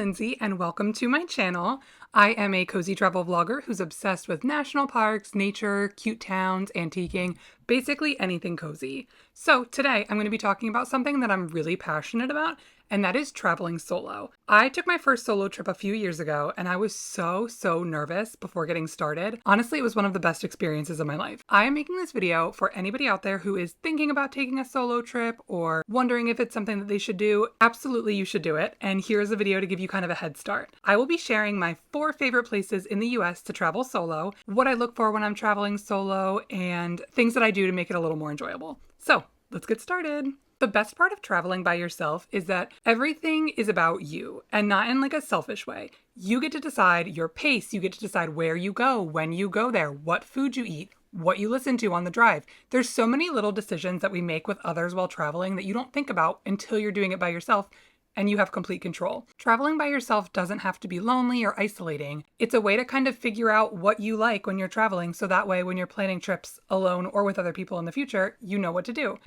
Lindsay, and welcome to my channel. I am a cozy travel vlogger who's obsessed with national parks, nature, cute towns, antiquing, basically anything cozy. So today I'm going to be talking about something that I'm really passionate about, and that is traveling solo. I took my first solo trip a few years ago, and I was so nervous before getting started. Honestly, it was one of the best experiences of my life. I am making this video for anybody out there who is thinking about taking a solo trip or wondering if it's something that they should do. Absolutely, you should do it. And here's a video to give you kind of a head start. I will be sharing my 4 favorite places in the US to travel solo, what I look for when I'm traveling solo, and things that I do to make it a little more enjoyable. So let's get started. The best part of traveling by yourself is that everything is about you, and not in like a selfish way. You get to decide your pace, you get to decide where you go, when you go there, what food you eat, what you listen to on the drive. There's so many little decisions that we make with others while traveling that you don't think about until you're doing it by yourself, and you have complete control. Traveling by yourself doesn't have to be lonely or isolating. It's a way to kind of figure out what you like when you're traveling, so that way when you're planning trips alone or with other people in the future, you know what to do.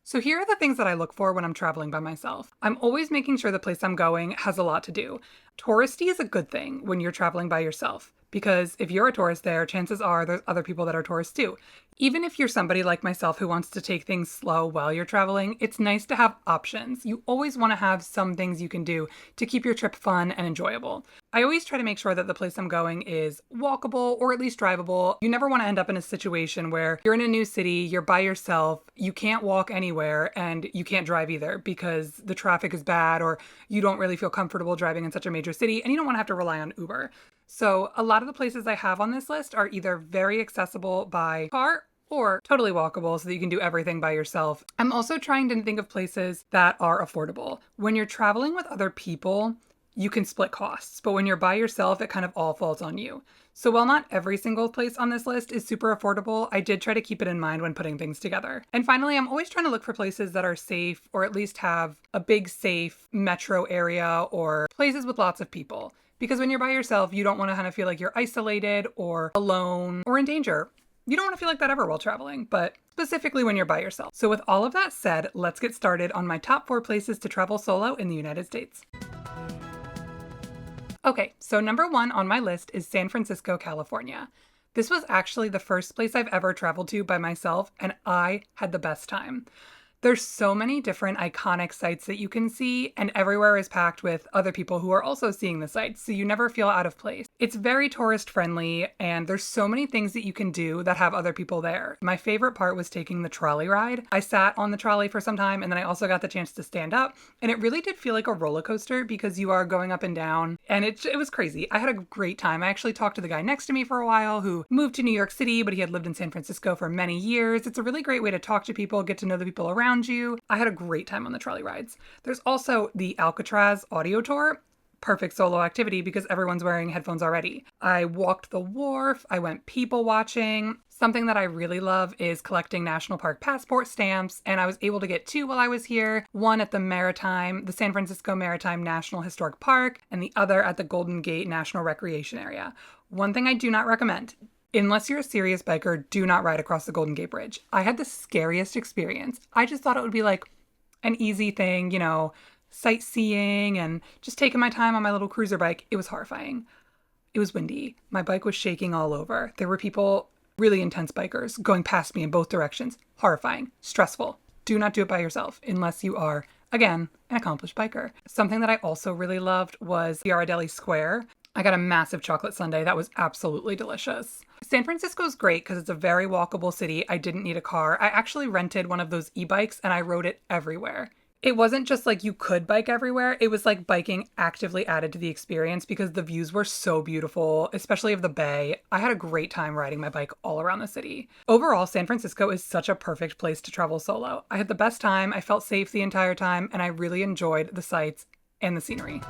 So here are the things that I look for when I'm traveling by myself. I'm always making sure the place I'm going has a lot to do. Touristy is a good thing when you're traveling by yourself, because if you're a tourist there, chances are there's other people that are tourists too. Even if you're somebody like myself who wants to take things slow while you're traveling, it's nice to have options. You always want to have some things you can do to keep your trip fun and enjoyable. I always try to make sure that the place I'm going is walkable or at least drivable. You never want to end up in a situation where you're in a new city, you're by yourself, you can't walk anywhere, and you can't drive either because the traffic is bad or you don't really feel comfortable driving in such a major city, and you don't want to have to rely on Uber. So a lot of the places I have on this list are either very accessible by car or totally walkable so that you can do everything by yourself. I'm also trying to think of places that are affordable. When you're traveling with other people, you can split costs, but when you're by yourself, it kind of all falls on you. So while not every single place on this list is super affordable, I did try to keep it in mind when putting things together. And finally, I'm always trying to look for places that are safe or at least have a big safe metro area or places with lots of people. Because when you're by yourself, you don't want to kind of feel like you're isolated or alone or in danger. You don't want to feel like that ever while traveling, but specifically when you're by yourself. So with all of that said, let's get started on my top 4 places to travel solo in the United States. Okay, so number 1 on my list is San Francisco, California. This was actually the first place I've ever traveled to by myself, and I had the best time. There's so many different iconic sites that you can see, and everywhere is packed with other people who are also seeing the sites, so you never feel out of place. It's very tourist friendly, and there's so many things that you can do that have other people there. My favorite part was taking the trolley ride. I sat on the trolley for some time, and then I also got the chance to stand up, and it really did feel like a roller coaster because you are going up and down, and it was crazy. I had a great time. I actually talked to the guy next to me for a while who moved to New York City, but he had lived in San Francisco for many years. It's a really great way to talk to people, get to know the people around you. I had a great time on the trolley rides. There's also the Alcatraz audio tour. Perfect solo activity because everyone's wearing headphones already. I walked the wharf. I went people watching. Something that I really love is collecting national park passport stamps, and I was able to get 2 while I was here. One at the San Francisco Maritime National Historic Park, and the other at the Golden Gate National Recreation Area. One thing I do not recommend: unless you're a serious biker, do not ride across the Golden Gate Bridge. I had the scariest experience. I just thought it would be like an easy thing, you know, sightseeing and just taking my time on my little cruiser bike. It was horrifying. It was windy. My bike was shaking all over. There were people, really intense bikers, going past me in both directions. Horrifying. Stressful. Do not do it by yourself unless you are, again, an accomplished biker. Something that I also really loved was Ghirardelli Square. I got a massive chocolate sundae. That was absolutely delicious. San Francisco is great because it's a very walkable city. I didn't need a car. I actually rented one of those e-bikes and I rode it everywhere. It wasn't just like you could bike everywhere. It was like biking actively added to the experience because the views were so beautiful, especially of the bay. I had a great time riding my bike all around the city. Overall, San Francisco is such a perfect place to travel solo. I had the best time. I felt safe the entire time, and I really enjoyed the sights and the scenery.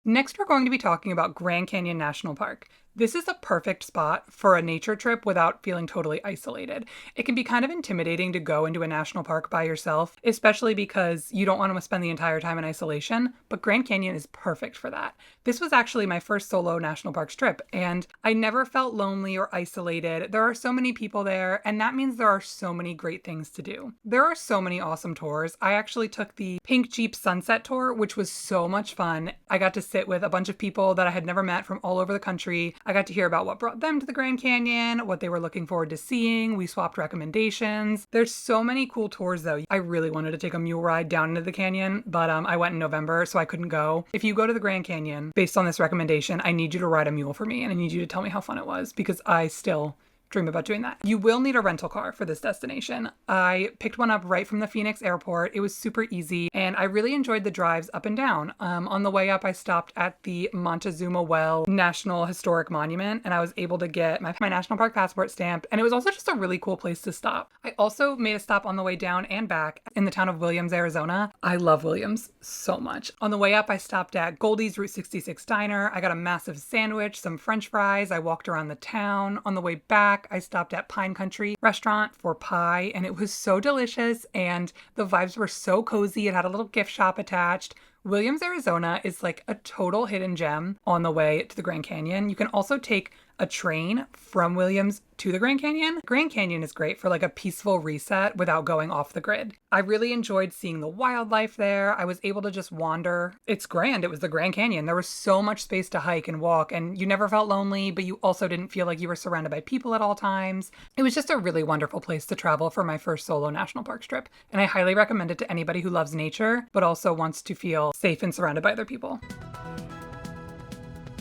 Next, we're going to be talking about Grand Canyon National Park. This is a perfect spot for a nature trip without feeling totally isolated. It can be kind of intimidating to go into a national park by yourself, especially because you don't want to spend the entire time in isolation, but Grand Canyon is perfect for that. This was actually my first solo national parks trip, and I never felt lonely or isolated. There are so many people there, and that means there are so many great things to do. There are so many awesome tours. I actually took the Pink Jeep Sunset Tour, which was so much fun. I got to sit with a bunch of people that I had never met from all over the country. I got to hear about what brought them to the Grand Canyon, what they were looking forward to seeing. We swapped recommendations. There's so many cool tours though. I really wanted to take a mule ride down into the canyon, but I went in November, so I couldn't go. If you go to the Grand Canyon, based on this recommendation, I need you to ride a mule for me, and I need you to tell me how fun it was, because I still dream about doing that. You will need a rental car for this destination. I picked one up right from the Phoenix airport. It was super easy, and I really enjoyed the drives up and down. On the way up, I stopped at the Montezuma Well National Historic Monument, and I was able to get my National Park passport stamped, and it was also just a really cool place to stop. I also made a stop on the way down and back in the town of Williams, Arizona. I love Williams so much. On the way up, I stopped at Goldie's Route 66 Diner. I got a massive sandwich, some French fries. I walked around the town. On the way back, I stopped at Pine Country Restaurant for pie, and it was so delicious, and the vibes were so cozy. It had a little gift shop attached. Williams, Arizona is like a total hidden gem on the way to the Grand Canyon. You can also take a train from Williams to the Grand Canyon. Grand Canyon is great for like a peaceful reset without going off the grid. I really enjoyed seeing the wildlife there. I was able to just wander. It's grand. It was the Grand Canyon. There was so much space to hike and walk, and you never felt lonely, but you also didn't feel like you were surrounded by people at all times. It was just a really wonderful place to travel for my first solo national parks trip, and I highly recommend it to anybody who loves nature, but also wants to feel safe and surrounded by other people.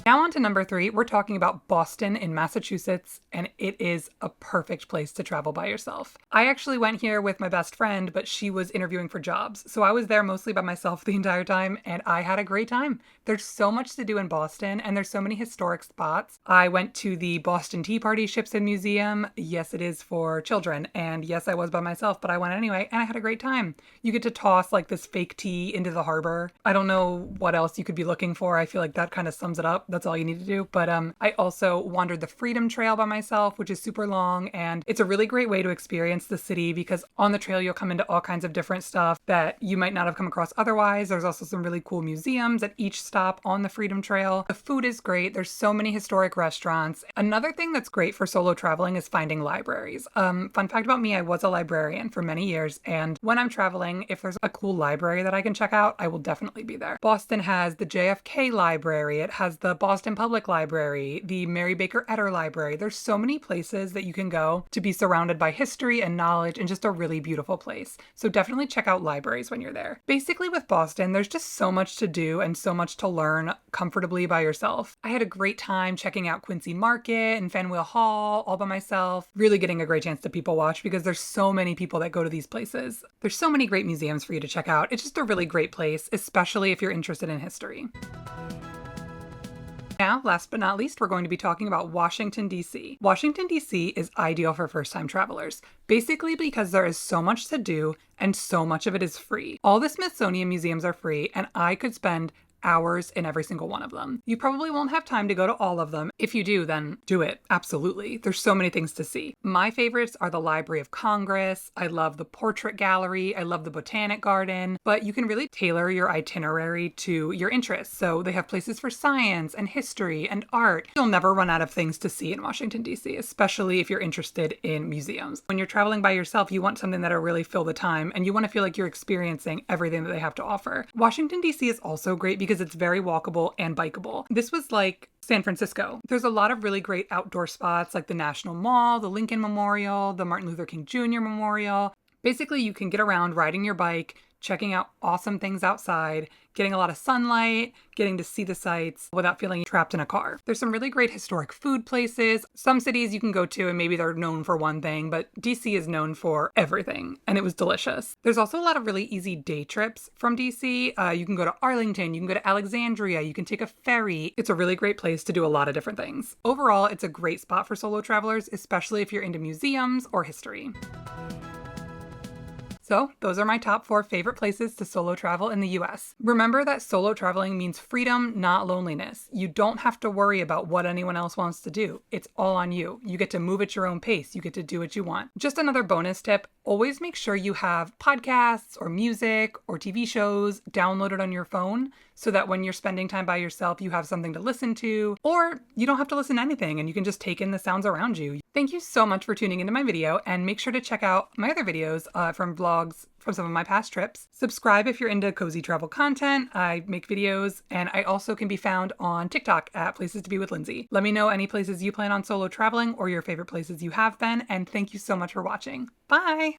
Now on to number 3, we're talking about Boston in Massachusetts, and it is a perfect place to travel by yourself. I actually went here with my best friend, but she was interviewing for jobs, so I was there mostly by myself the entire time, and I had a great time. There's so much to do in Boston, and there's so many historic spots. I went to the Boston Tea Party Ships and Museum. Yes, it is for children, and yes, I was by myself, but I went anyway, and I had a great time. You get to toss like this fake tea into the harbor. I don't know what else you could be looking for. I feel like that kind of sums it up. That's all you need to do. But I also wandered the Freedom Trail by myself, which is super long, and it's a really great way to experience the city because on the trail you'll come into all kinds of different stuff that you might not have come across otherwise. There's also some really cool museums at each stop on the Freedom Trail. The food is great. There's so many historic restaurants. Another thing that's great for solo traveling is finding libraries. Fun fact about me, I was a librarian for many years, and when I'm traveling, if there's a cool library that I can check out, I will definitely be there. Boston has the JFK Library. It has the Boston Public Library, the Mary Baker Edder Library. There's so many places that you can go to be surrounded by history and knowledge and just a really beautiful place. So definitely check out libraries when you're there. Basically with Boston, there's just so much to do and so much to learn comfortably by yourself. I had a great time checking out Quincy Market and Faneuil Hall all by myself, really getting a great chance to people watch because there's so many people that go to these places. There's so many great museums for you to check out. It's just a really great place, especially if you're interested in history. Now, last but not least, we're going to be talking about Washington, D.C. Washington, D.C. is ideal for first-time travelers, basically because there is so much to do and so much of it is free. All the Smithsonian museums are free, and I could spend hours in every single one of them. You probably won't have time to go to all of them. If you do, then do it. Absolutely. There's so many things to see. My favorites are the Library of Congress. I love the Portrait Gallery. I love the Botanic Garden, but you can really tailor your itinerary to your interests. So they have places for science and history and art. You'll never run out of things to see in Washington, D.C., especially if you're interested in museums. When you're traveling by yourself, you want something that'll really fill the time and you want to feel like you're experiencing everything that they have to offer. Washington, D.C. is also great because it's very walkable and bikeable. This was like San Francisco. There's a lot of really great outdoor spots like the National Mall, the Lincoln Memorial, the Martin Luther King Jr. Memorial. Basically, you can get around riding your bike, checking out awesome things outside, getting a lot of sunlight, getting to see the sights without feeling trapped in a car. There's some really great historic food places. Some cities you can go to and maybe they're known for one thing, but DC is known for everything, and it was delicious. There's also a lot of really easy day trips from DC. You can go to Arlington, you can go to Alexandria, you can take a ferry. It's a really great place to do a lot of different things. Overall, it's a great spot for solo travelers, especially if you're into museums or history. So, those are my top 4 favorite places to solo travel in the US. Remember that solo traveling means freedom, not loneliness. You don't have to worry about what anyone else wants to do. It's all on you. You get to move at your own pace. You get to do what you want. Just another bonus tip, always make sure you have podcasts or music or TV shows downloaded on your phone so that when you're spending time by yourself, you have something to listen to, or you don't have to listen to anything and you can just take in the sounds around you. Thank you so much for tuning into my video, and make sure to check out my other videos from vlogs from some of my past trips. Subscribe if you're into cozy travel content. I make videos, and I also can be found on TikTok at Places to Be with Lindsay. Let me know any places you plan on solo traveling or your favorite places you have been, and thank you so much for watching. Bye!